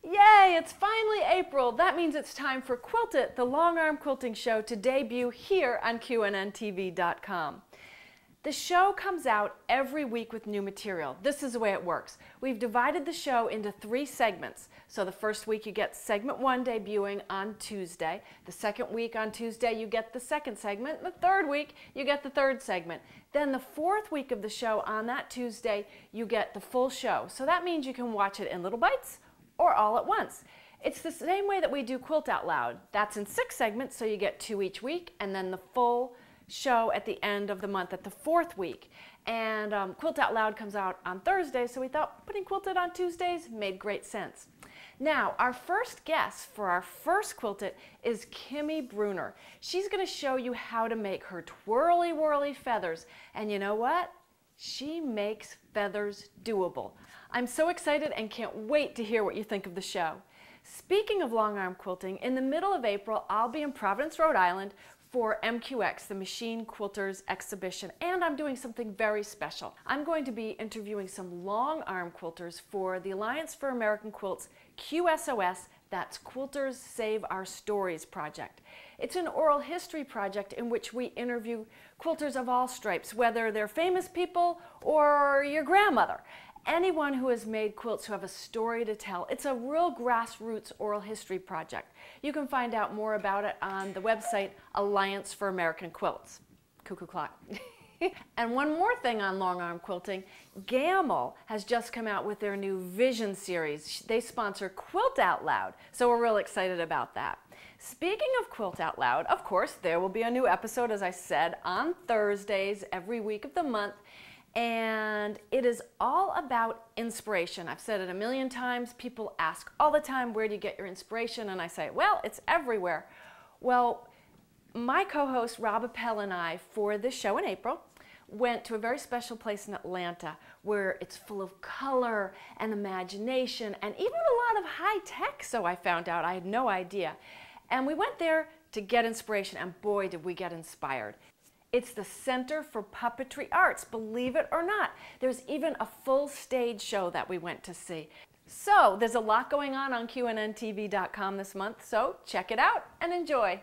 Yay, it's finally April. That means it's time for Quilt It, the Longarm Quilting Show, to debut here on QNNTV.com. The show comes out every week with new material. This is the way it works. We've divided the show into 3 segments. So the first week you get segment 1 debuting on Tuesday. The second week on Tuesday you get the second segment. The third week you get the third segment. Then the fourth week of the show on that Tuesday you get the full show. So that means you can watch it in little bites or all at once. It's the same way that we do Quilt Out Loud. That's in 6 segments, so you get 2 each week, and then the full show at the end of the month at the 4th week. And Quilt Out Loud comes out on Thursday, so we thought putting Quilt It on Tuesdays made great sense. Now, our first guest for our first Quilt It is Kimmy Bruner. She's going to show you how to make her twirly whirly feathers, and you know what? She makes feathers doable. I'm so excited and can't wait to hear what you think of the show. Speaking of longarm quilting, in the middle of April, I'll be in Providence, Rhode Island for MQX, the Machine Quilters Exhibition, and I'm doing something very special. I'm going to be interviewing some long-arm quilters for the Alliance for American Quilts QSOS, that's Quilters Save Our Stories project. It's an oral history project in which we interview quilters of all stripes, whether they're famous people or your grandmother. Anyone who has made quilts who have a story to tell. It's a real grassroots oral history project. You can find out more about it on the website Alliance for American Quilts. Cuckoo clock. And one more thing on longarm quilting, Gamble has just come out with their new Vision series. They sponsor Quilt Out Loud, so we're real excited about that. Speaking of Quilt Out Loud, of course, there will be a new episode, as I said, on Thursdays every week of the month. And it is all about inspiration. I've said it a million times. People ask all the time, where do you get your inspiration? And I say, well, it's everywhere. Well, my co-host Rob Appell and I, for this show in April, went to a very special place in Atlanta where it's full of color and imagination and even a lot of high tech, so I found out. I had no idea. And we went there to get inspiration, and boy, did we get inspired. It's the Center for Puppetry Arts, believe it or not. There's even a full stage show that we went to see. So there's a lot going on QNNTV.com this month, so check it out and enjoy.